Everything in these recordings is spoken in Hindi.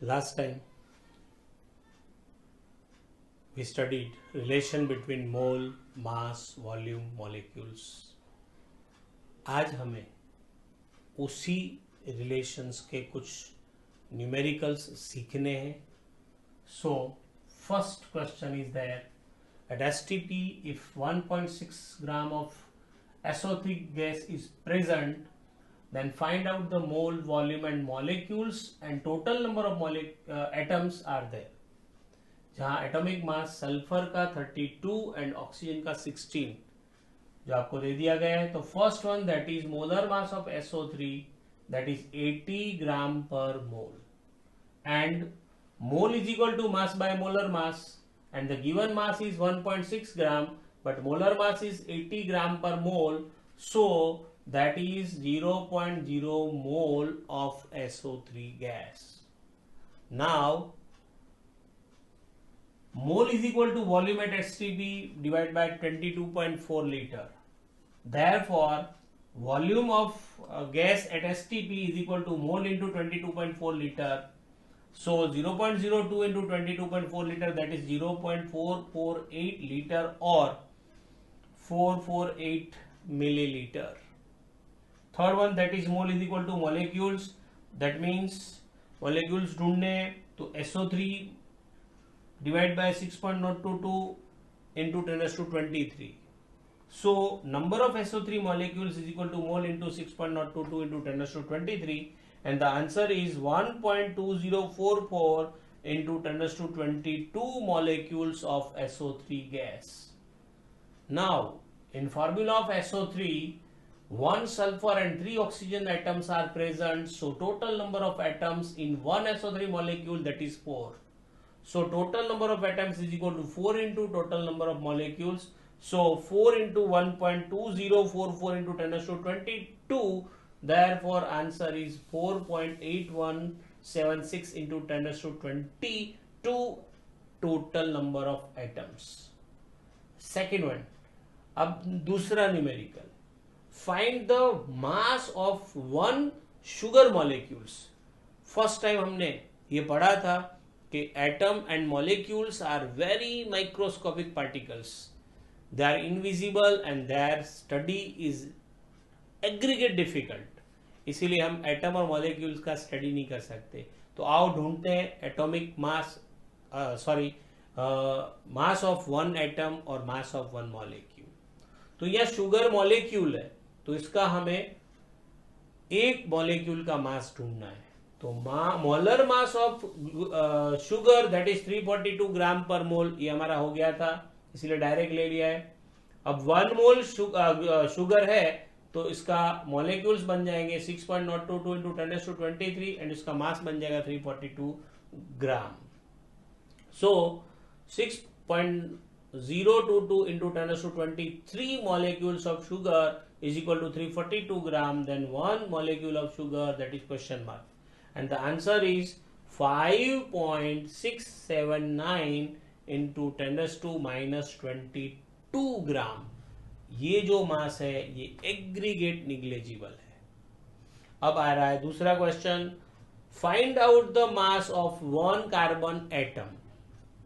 Last time we studied relation between mole, mass, volume, molecules. आज हमें उसी रिलेशंस के कुछ न्यूमेरिकल्स सीखने हैं. So first question is that at STP if 1.6 gram of SO3 gas is present, then find out the mole, volume and molecules and total number of atoms are there. जहाँ एटॉमिक मास सल्फर का 32 एंड ऑक्सीजन का 16 जो आपको दे दिया गया है. तो first one that is molar mass of SO3 that is 80 gram per mole and mole is equal to mass by molar mass and the given mass is 1.6 gram but molar mass is 80 gram per mole, so that is 0.0 mole of SO3 gas. Now mole is equal to volume at STP divided by 22.4 liter. Therefore volume of gas at STP is equal to mole into 22.4 liter. So 0.02 into 22.4 liter, that is 0.448 liter or 448 milliliter. Third one that is mole is equal to molecules. That means molecules ढूंढने तो SO3 divided by 6.022 into 10⁻23. So number of SO3 molecules is equal to mole into 6.022 into 10⁻23 and the answer is 1.2044 into 10⁻22 molecules of SO3 gas. Now in formula of SO3 1 sulfur and 3 oxygen atoms are present, so total number of atoms in one SO3 molecule that is 4. So total number of atoms is equal to 4 into total number of molecules. So 4 into 1.2044 into 10⁻22, therefore answer is 4.8176 into 10⁻22 total number of atoms. Second one, अब दूसरा numerical, find the mass of one sugar molecules. First time हमने ये पढ़ा था कि atom and molecules are very microscopic particles, they are invisible and their study is aggregate difficult. इसीलिए हम एटम और मॉलिक्यूल्स का स्टडी नहीं कर सकते. तो आओ ढूंढते हैं atomic mass mass of one atom और मास ऑफ वन मॉलिक्यूल. तो यह शुगर मॉलिक्यूल है तो इसका हमें एक मॉलिक्यूल का मास ढूंढना है. तो molar mass of sugar that is 342 gram per मोल, ये हमारा हो गया था इसलिए डायरेक्ट ले लिया है. अब 1 मोल शुगर है तो इसका मॉलिक्यूल्स बन जाएंगे 6.022 into 10⁻23 एंड इसका मास बन जाएगा 342 ग्राम. सो 6.022 into 10⁻23 molecules of sugar is equal to 342 gram, then 1 molecule of sugar, that is question mark, and the answer is 5.679 into 10⁻22 gram. ये जो मास है ये एग्रीगेट निग्लेजिबल है. अब आ रहा है दूसरा question, find out the mass of one carbon atom.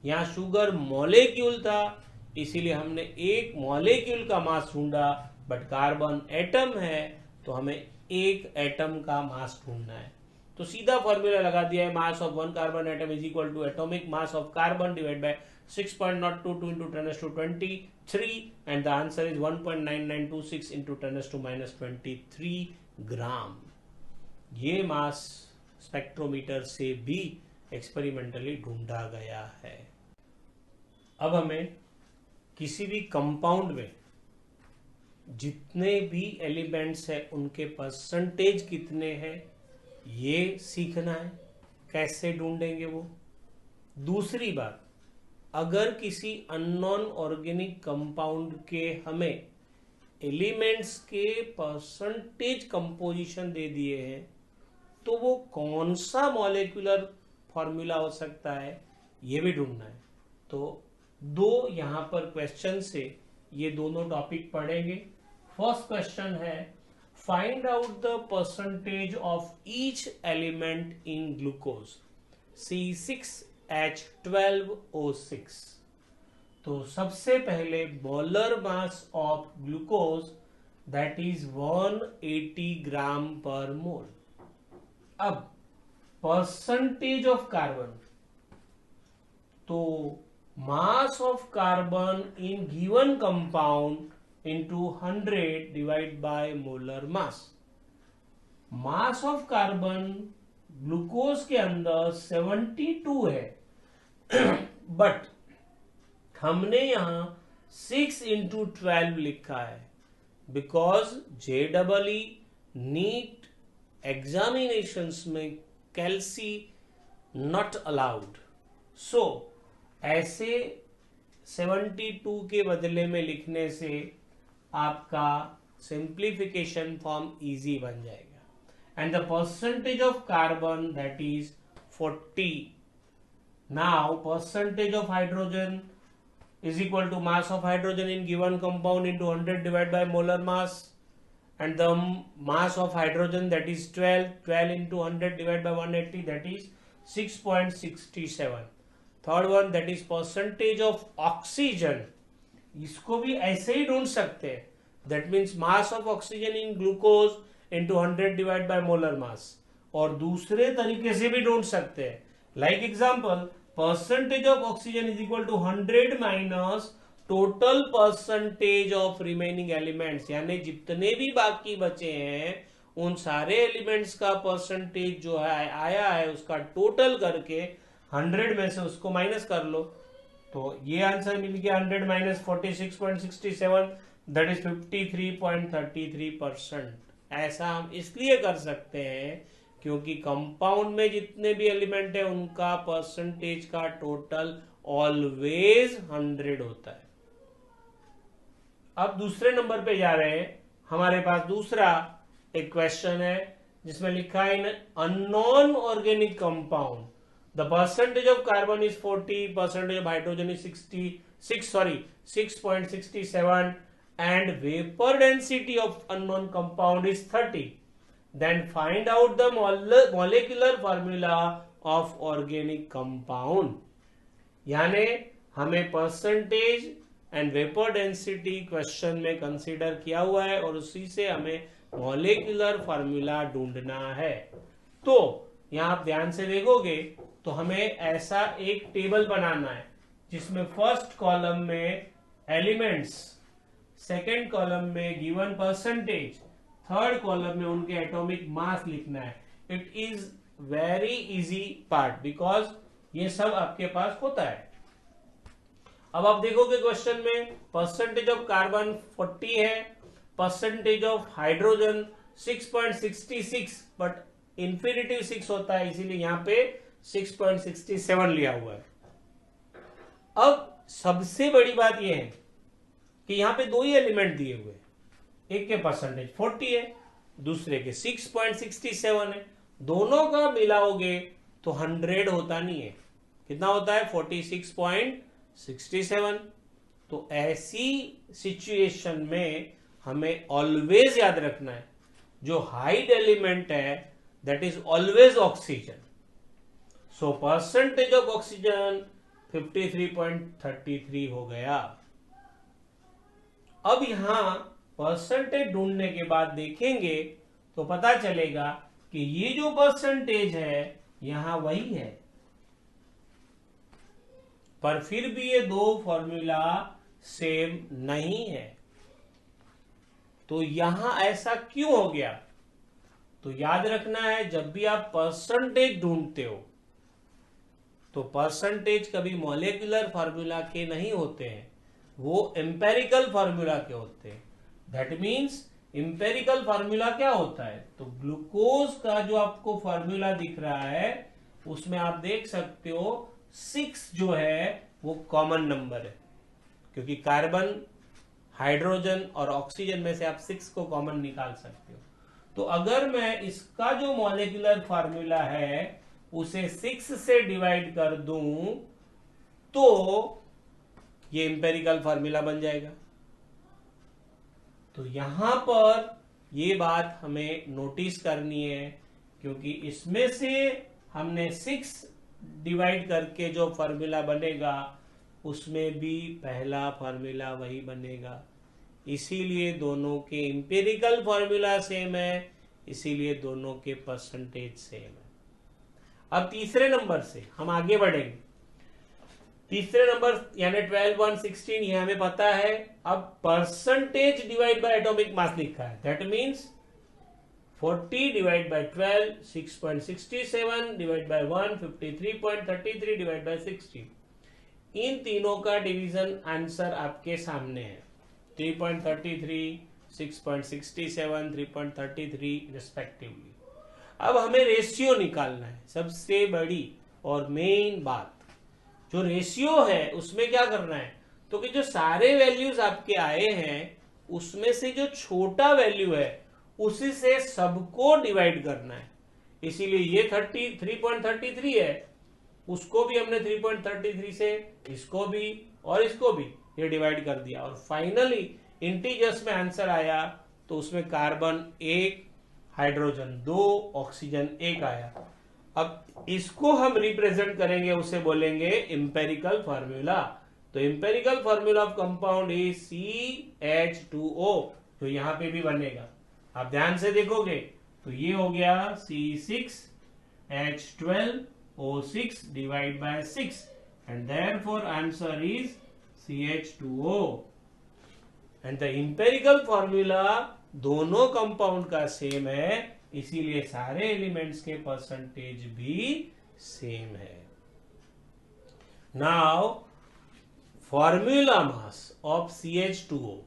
यहाँ शुगर मॉलिक्यूल था इसीलिए हमने एक मॉलिक्यूल का मास ढूंढा, बट कार्बन एटम है तो हमें एक एटम का मास ढूंढना है. तो सीधा फॉर्मूला लगा दिया है, mass of one carbon atom is equal to atomic mass of carbon divide by 6.022 into 10⁻23 and the answer is 1.9926 into 10⁻23 ग्राम. ये मास स्पेक्ट्रोमीटर से भी एक्सपेरिमेंटली ढूंढा गया है. अब हमें किसी भी कंपाउंड में जितने भी एलिमेंट्स हैं उनके परसेंटेज कितने हैं ये सीखना है. कैसे ढूंढेंगे वो. दूसरी बात, अगर किसी अननोन ऑर्गेनिक कंपाउंड के हमें एलिमेंट्स के परसेंटेज कंपोजिशन दे दिए हैं तो वो कौन सा मॉलिक्यूलर फॉर्मूला हो सकता है ये भी ढूंढना है. तो दो यहां पर क्वेश्चन से ये दोनों टॉपिक पढ़ेंगे. फर्स्ट क्वेश्चन है, find out the percentage of each element in glucose. C6H12O6। तो सबसे पहले molar mass of glucose that is 180 gram per मोल। अब परसेंटेज ऑफ कार्बन, तो मास of carbon in given compound into 100 divide by molar mass. Mass of carbon glucose के अंदर 72 है, बट हमने यहां 6 into 12 लिखा है बिकॉज JEE नीट एग्जामिनेशंस में कैल्सी नॉट अलाउड। सो ऐसे 72 के बदले में लिखने से आपका सिंप्लीफिकेशन फॉर्म इजी बन जाएगा। And the percentage of carbon that is 40। Now percentage of hydrogen is equal to mass of hydrogen in given compound into 100 divided by molar mass, and the mass of hydrogen that is 12 into 100 divided by 180 that is 6.67. Third one that is percentage of oxygen, इसको भी ऐसे ही ढूंढ सकते हैं, that means mass of oxygen in glucose into 100 divided by molar mass, और दूसरे तरीके से भी ढूंढ सकते हैं, like example percentage of oxygen is equal to 100 minus total percentage of remaining elements, यानी जितने भी बाकी बचे हैं उन सारे एलिमेंट्स का परसेंटेज जो है आया है उसका टोटल करके 100 में से उसको माइनस कर लो, तो ये आंसर मिल गया 100 माइनस 46.67 दैट इज 53.33%। ऐसा हम इसलिए कर सकते हैं क्योंकि कंपाउंड में जितने भी एलिमेंट है उनका परसेंटेज का टोटल ऑलवेज 100 होता है। अब दूसरे नंबर पे जा रहे हैं। हमारे पास दूसरा एक क्वेश्चन है जिसमें लिखा है in unknown organic compound the percentage of carbon is 40, percentage of hydrogen is 6.67 and vapour density of unknown compound is 30। Then find out the molecular formula of organic compound। यानी हमें percentage and vapour density question में कंसीडर किया हुआ है और उसी से हमें मॉलिक्यूलर फार्मूला ढूंढना है। तो यहां आप ध्यान से देखोगे तो हमें ऐसा एक टेबल बनाना है जिसमें फर्स्ट कॉलम में एलिमेंट्स, सेकेंड कॉलम में गिवन परसेंटेज, थर्ड कॉलम में उनके एटॉमिक मास लिखना है। It is very easy part because ये सब आपके पास होता है। अब आप देखोगे क्वेश्चन में परसेंटेज ऑफ कार्बन 40 है, percentage of hydrogen 6.66, but infinitive 6 होता है इसीलिए यहां पे 6.67 लिया हुआ है। अब सबसे बड़ी बात यह है कि यहां पे दो ही एलिमेंट दिए हुए हैं, एक के परसेंटेज 40 है, दूसरे के 6.67 है, दोनों का मिलाओगे तो 100 होता नहीं है। कितना होता है? 46.67। तो ऐसी सिचुएशन में हमें ऑलवेज याद रखना है जो हाइड एलिमेंट है that is always oxygen. So percentage of oxygen 53.33 हो गया। अब यहां परसेंटेज ढूंढने के बाद देखेंगे तो पता चलेगा कि ये जो परसेंटेज है यहां वही है, पर फिर भी ये दो फॉर्मूला सेम नहीं है। तो यहां ऐसा क्यों हो गया? तो याद रखना है जब भी आप परसेंटेज ढूंढते हो तो परसेंटेज कभी मॉलिक्यूलर फार्मूला के नहीं होते हैं, वो एम्पेरिकल फार्मूला के होते हैं। दैट मीन्स एम्पेरिकल फार्मूला क्या होता है? तो ग्लूकोज का जो आपको फार्मूला दिख रहा है उसमें आप देख सकते हो 6 जो है वो कॉमन नंबर है, क्योंकि कार्बन, हाइड्रोजन और ऑक्सीजन में से आप 6 को कॉमन निकाल सकते हो। तो अगर मैं इसका जो मॉलिक्यूलर फार्मूला है उसे 6 से डिवाइड कर दूं तो ये एम्पेरिकल फार्मूला बन जाएगा। तो यहां पर ये बात हमें नोटिस करनी है, क्योंकि इसमें से हमने 6 डिवाइड करके जो फॉर्मूला बनेगा उसमें भी पहला फॉर्मूला वही बनेगा, इसीलिए दोनों के इंपेरिकल फॉर्मूला सेम है, इसीलिए दोनों के परसेंटेज सेम है। अब तीसरे नंबर से हम आगे बढ़ेंगे। तीसरे नंबर यानी 12, 1, 16 ये हमें पता है। अब percentage divide by atomic mass लिखा है, that means 40 divide by 12 6.67 divide by 1 53.33 divide by 16। इन तीनों का डिवीजन आंसर आपके सामने है, 3.33 6.67 3.33 रिस्पेक्टिवली। अब हमें रेशियो निकालना है। सबसे बड़ी और मेन बात जो रेशियो है उसमें क्या करना है, तो कि जो सारे वैल्यूज आपके आए हैं उसमें से जो छोटा वैल्यू है उसी से सबको डिवाइड करना है। इसीलिए ये 3.33 है, उसको भी हमने 3.33 से इसको भी और इसको भी ये डिवाइड कर दिया, और फाइनली इंटीजर्स में आंसर आया तो उसमें कार्बन 1, हाइड्रोजन 2, ऑक्सीजन 1 आया। अब इसको हम रिप्रेजेंट करेंगे, उसे बोलेंगे इंपेरिकल फॉर्मूला। तो empirical formula of compound is CH2O, जो यहां पे भी बनेगा। आप ध्यान से देखोगे तो ये हो गया C6H12O6 divide by 6 and therefore answer is CH2O। And the empirical formula दोनों कंपाउंड का सेम है, इसीलिए सारे एलिमेंट्स के परसेंटेज भी सेम है। Now formula mass of CH2O,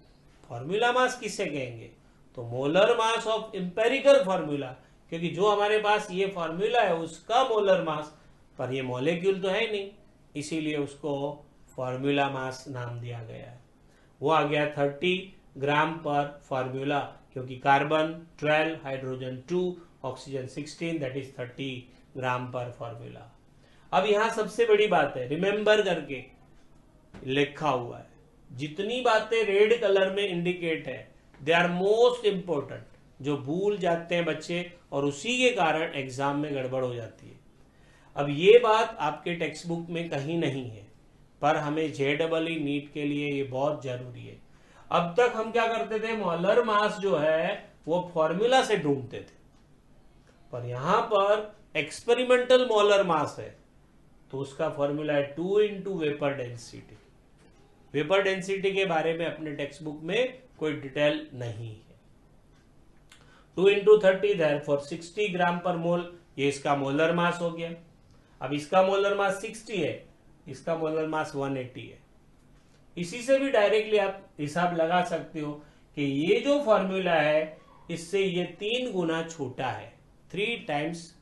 formula mass किसे कहेंगे, तो molar mass of empirical formula, क्योंकि जो हमारे पास ये फॉर्मूला है उसका मोलर मास, पर ये मॉलिक्यूल तो है नहीं, इसीलिए उसको फॉर्मूला मास नाम दिया गया है। वो आ गया 30 ग्राम पर फॉर्मूला, क्योंकि carbon 12, hydrogen 2, oxygen 16, that is 30 ग्राम पर फॉर्मूला। अब यहां सबसे बड़ी बात है, रिमेंबर करके लिखा हुआ है, जितनी बातें रेड कलर में इंडिकेट है दे आर मोस्ट इंपोर्टेंट, जो भूल जाते हैं बच्चे और उसी के कारण एग्जाम में गड़बड़ हो जाती है। अब ये बात आपके टेक्स्ट बुक में कहीं नहीं है, पर हमें JEE नीट के लिए ये बहुत जरूरी है। अब तक हम क्या करते थे, मोलर मास जो है वो फॉर्मूला से ढूंढते थे, पर यहां पर एक्सपेरिमेंटल मोलर मास है तो उसका फॉर्मूला है 2 into vapour density. Vapour density के बारे में अपने टेक्स्ट बुक में कोई डिटेल नहीं है। 2 इंटू 30 देयरफॉर 60 ग्राम पर मोल, ये इसका मोलर मास हो गया। अब इसका मोलर मास 60 है, इसका मोलर मास 180 है। इसी से भी डायरेक्टली आप हिसाब लगा सकते हो कि ये जो फॉर्मूला है इससे ये 3 गुना छोटा है, 3 टाइम्स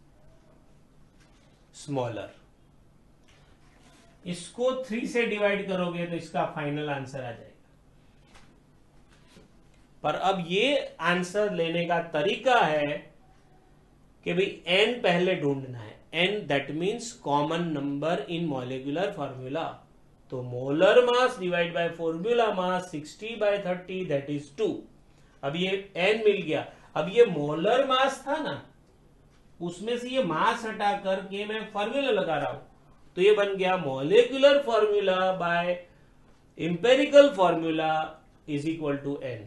स्मॉलर। इसको 3 से डिवाइड करोगे तो इसका फाइनल आंसर आ जाएगा। पर अब ये आंसर लेने का तरीका है कि भाई n पहले ढूंढना है, n that means common number in molecular formula. तो molar mass divide by formula mass 60 by 30 that is 2। अब ये n मिल गया। अब ये मोलर मास था ना, उसमें से ये मास हटा करके मैं फॉर्मूला लगा रहा हूं, तो ये बन गया molecular formula by empirical formula is equal to n।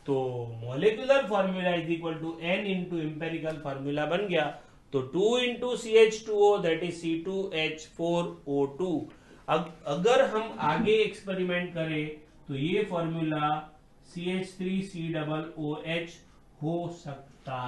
तो molecular formula is equal to n into empirical formula बन गया। तो 2 into CH2O that is C2H4O2। अब अगर हम आगे एक्सपेरिमेंट करें तो ये फॉर्मूला CH3COOH हो सकता